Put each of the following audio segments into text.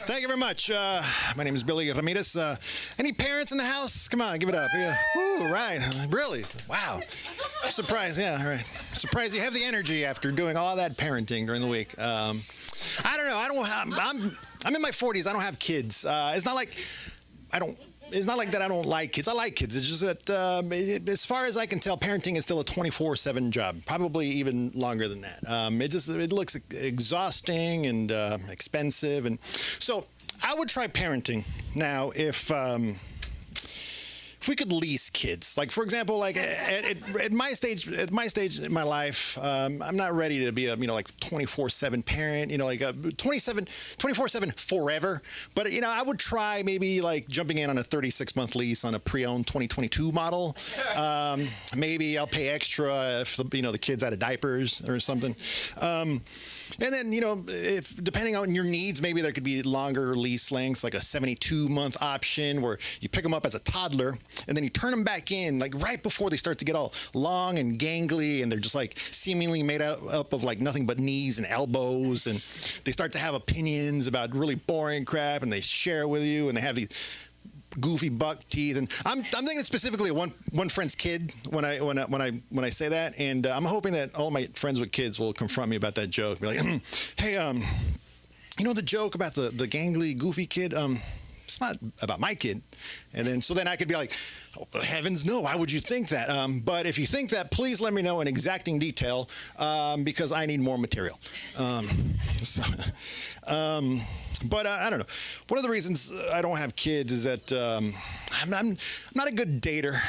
Thank you very much. My name is Billy Ramirez. Any parents in the house? Come on, give it up. Yeah. Ooh, right. Really? Wow. I'm surprised. Yeah, all right. Surprised you have the energy after doing all that parenting during the week. I don't know. I'm in my 40s. I don't have kids. It's not like that I don't like kids. I like kids. It's just that, as far as I can tell, parenting is still a 24/7 job, probably even longer than that. It looks exhausting and expensive, and so I would try parenting now if we could lease kids. Like, for example, like at my stage in my life, I'm not ready to be a, like 24/7 parent, like a 24/7 forever. But, I would try maybe like jumping in on a 36-month lease on a pre-owned 2022 model. Maybe I'll pay extra if, the kid's out of diapers or something. And then, if depending on your needs, maybe there could be longer lease lengths, like a 72-month option where you pick them up as a toddler and then you turn them back in like right before they start to get all long and gangly, and they're just like seemingly made up of like nothing but knees and elbows, and they start to have opinions about really boring crap, and they share with you, and they have these goofy buck teeth. And I'm thinking specifically of one friend's kid when I say that, and I'm hoping that all my friends with kids will confront me about that joke. Be like, hey, the joke about the gangly goofy kid? It's not about my kid. And then I could be like, oh, heavens no, why would you think that? But if you think that, please let me know in exacting detail, because I need more material. But I don't know. One of the reasons I don't have kids is that I'm not a good dater.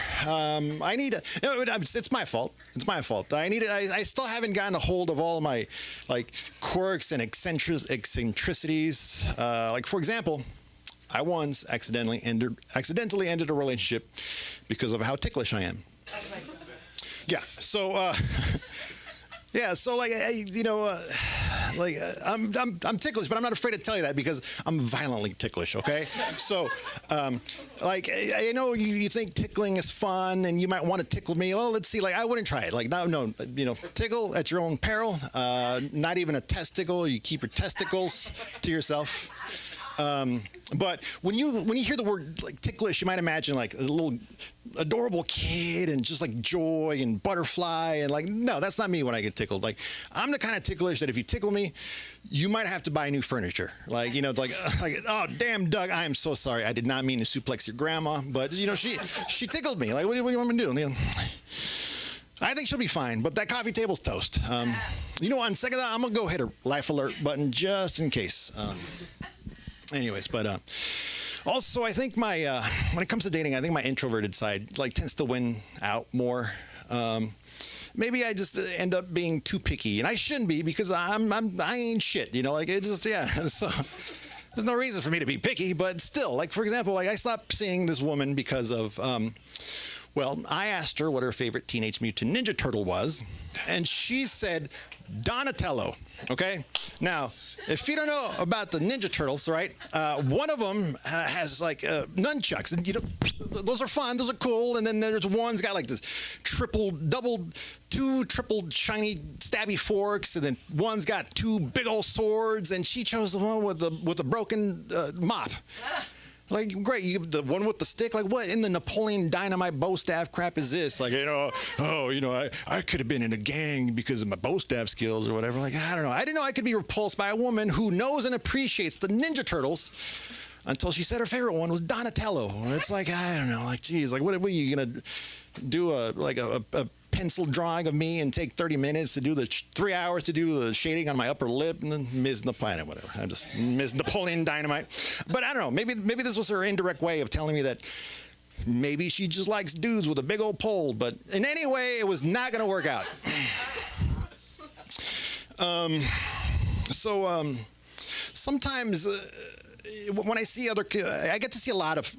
It's my fault. It's my fault. I still haven't gotten a hold of all my like quirks and eccentricities. Like, for example, I once accidentally ended a relationship because of how ticklish I am. Yeah. So, I'm ticklish, but I'm not afraid to tell you that because I'm violently ticklish. Okay. So, I know you think tickling is fun and you might want to tickle me. Well, let's see. Like, I wouldn't try it. Like, no, tickle at your own peril. Not even a testicle. You keep your testicles to yourself. But when you hear the word like ticklish, you might imagine like a little adorable kid and just like joy and butterfly, and like, no, that's not me when I get tickled. Like, I'm the kind of ticklish that if you tickle me, you might have to buy new furniture. Like, like, oh damn, Doug, I am so sorry. I did not mean to suplex your grandma, but she tickled me. Like, what do you want me to do? I think she'll be fine, but that coffee table's toast. On second thought, I'm gonna go hit a life alert button just in case. Anyways, but also I think when it comes to dating, I think my introverted side like tends to win out more. Maybe I just end up being too picky, and I shouldn't be because I ain't shit. Like, it just, yeah. So there's no reason for me to be picky, but still, like, for example, like I stopped seeing this woman because of I asked her what her favorite Teenage Mutant Ninja Turtle was, and she said Donatello. Okay. Now, if you don't know about the Ninja Turtles, right? One of them has like nunchucks, and those are fun, those are cool. And then there's one's got like this triple shiny stabby forks, and then one's got two big old swords. And she chose the one with the broken mop. Like, great, the one with the stick, like, what in the Napoleon Dynamite bow staff crap is this? Like, I could have been in a gang because of my bow staff skills or whatever. Like, I don't know. I didn't know I could be repulsed by a woman who knows and appreciates the Ninja Turtles until she said her favorite one was Donatello. It's like, I don't know, like, geez, like, what are you going to do a pencil drawing of me and take 30 minutes to do 3 hours to do the shading on my upper lip, and then Ms. Napoleon, whatever. I'm just Ms. Napoleon Dynamite. But I don't know. Maybe this was her indirect way of telling me that maybe she just likes dudes with a big old pole. But in any way, it was not going to work out. Sometimes when I see I get to see a lot of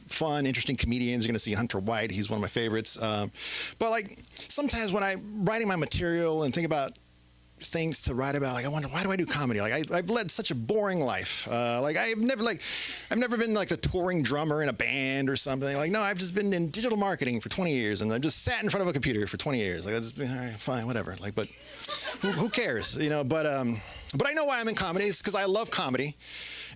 fun, interesting comedians. You're going to see Hunter White. He's one of my favorites. But like sometimes when I'm writing my material and think about things to write about, like I wonder, why do I do comedy? Like I've led such a boring life. I've never been like the touring drummer in a band or something. Like, no, I've just been in digital marketing for 20 years, and I've just sat in front of a computer for 20 years. Like, that's all right, fine, whatever. Like, but who cares? But I know why I'm in comedy. It's because I love comedy.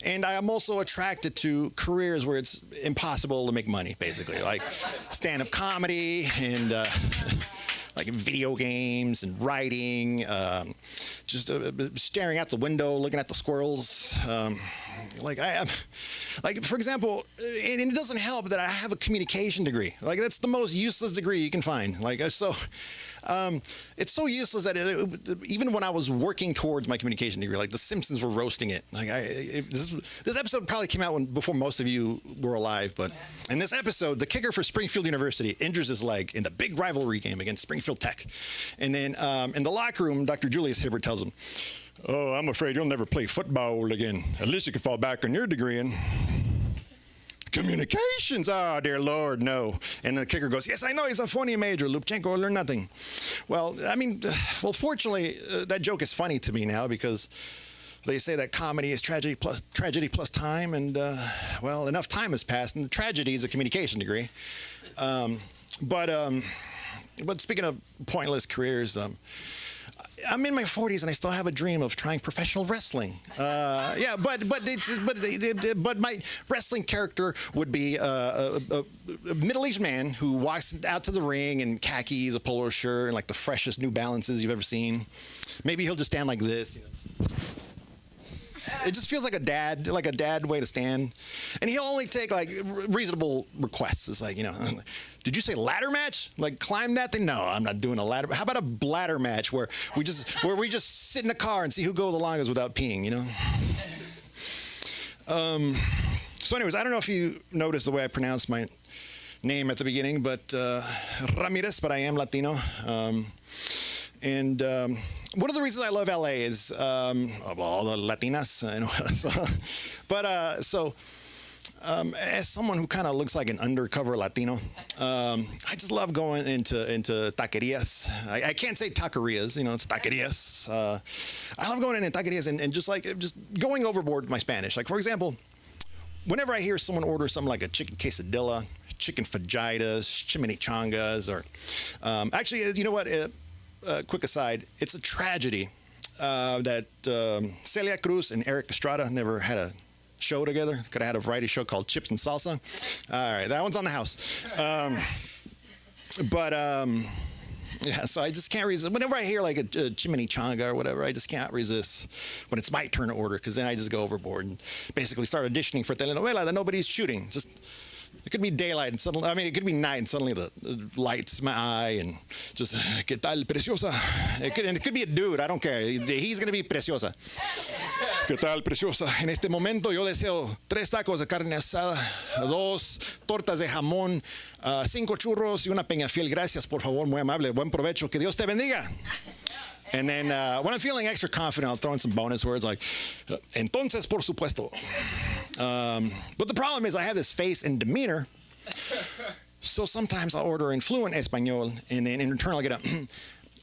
And I am also attracted to careers where it's impossible to make money, basically, like stand-up comedy and like video games and writing, just staring out the window, looking at the squirrels. Like for example, and it doesn't help that I have a communication degree. Like that's the most useless degree you can find. Like so. It's so useless that even when I was working towards my communication degree, like The Simpsons were roasting it. Like this episode probably came out before most of you were alive, but in this episode, the kicker for Springfield University injures his leg in the big rivalry game against Springfield Tech. And then in the locker room, Dr. Julius Hibbert tells him, "Oh, I'm afraid you'll never play football again. At least you can fall back on your degree in communications." Oh, dear Lord, no. And the kicker goes, "Yes, I know he's a phony major. Lubchenko learned nothing." Well, I mean, fortunately, that joke is funny to me now because they say that comedy is tragedy plus time. And, well, enough time has passed. And tragedy is a communication degree. But speaking of pointless careers, I'm in my 40s and I still have a dream of trying professional wrestling. But my wrestling character would be a middle-aged man who walks out to the ring in khakis, a polo shirt, and like the freshest New Balances you've ever seen. Maybe he'll just stand like this. You know. It just feels like a dad way to stand. And he'll only take like reasonable requests. It's like, you know, did you say ladder match? Like climb that thing? No, I'm not doing a ladder. How about a bladder match where we just sit in a car and see who goes the longest without peeing, you know? So anyways, I don't know if you noticed the way I pronounced my name at the beginning, but Ramirez, but I am Latino. And one of the reasons I love LA is of all the Latinas, you know. As someone who kind of looks like an undercover Latino, I just love going into taquerias. I can't say taquerias, you know, it's taquerias. I love going into taquerias and just going overboard with my Spanish. Like for example, whenever I hear someone order something like a chicken quesadilla, chicken fajitas, chimichangas, or actually, you know what? Quick aside, it's a tragedy that Celia Cruz and Eric Estrada never had a show together. Could have had a variety show called Chips and Salsa. All right, that one's on the house. Yeah, so I just can't resist. Whenever I hear like a chimichanga or whatever, I just can't resist when it's my turn to order, because then I just go overboard and basically start auditioning for telenovela that nobody's shooting. It could be daylight and suddenly, I mean, it could be night and suddenly the lights in my eye and just, ¿qué tal, preciosa? It could be a dude, I don't care. He's going to be preciosa. ¿Qué tal, preciosa? En este momento yo deseo 3 tacos de carne asada, 2 tortas de jamón, 5 churros y una peñafiel. Gracias, por favor, muy amable. Buen provecho. Que Dios te bendiga. And then when I'm feeling extra confident, I'll throw in some bonus words like, entonces, por supuesto. But the problem is I have this face and demeanor. So sometimes I'll order in fluent Espanol, and then in return I'll get a,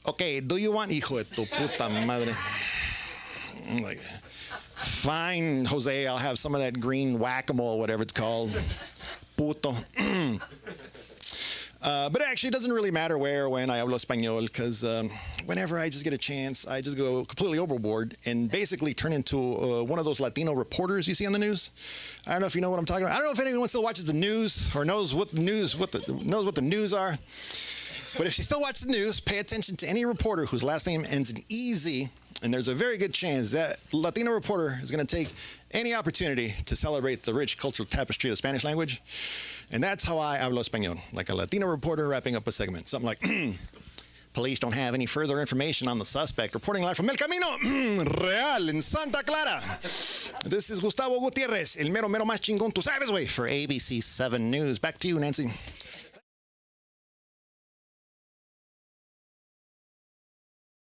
okay, do you want hijo de tu puta madre? I'm like, fine, Jose, I'll have some of that green whack-a-mole, whatever it's called. Puto. But actually, it doesn't really matter where or when I hablo español, because whenever I just get a chance, I just go completely overboard and basically turn into one of those Latino reporters you see on the news. I don't know if you know what I'm talking about. I don't know if anyone still watches the news or knows what the news are. But if you still watch the news, pay attention to any reporter whose last name ends in EZ, and there's a very good chance that Latino reporter is going to take any opportunity to celebrate the rich cultural tapestry of the Spanish language. And that's how I hablo español, like a Latino reporter wrapping up a segment. Something like, police don't have any further information on the suspect. Reporting live from El Camino Real in Santa Clara. This is Gustavo Gutierrez, el mero más chingón, tú sabes, güey, for ABC 7 News. Back to you, Nancy.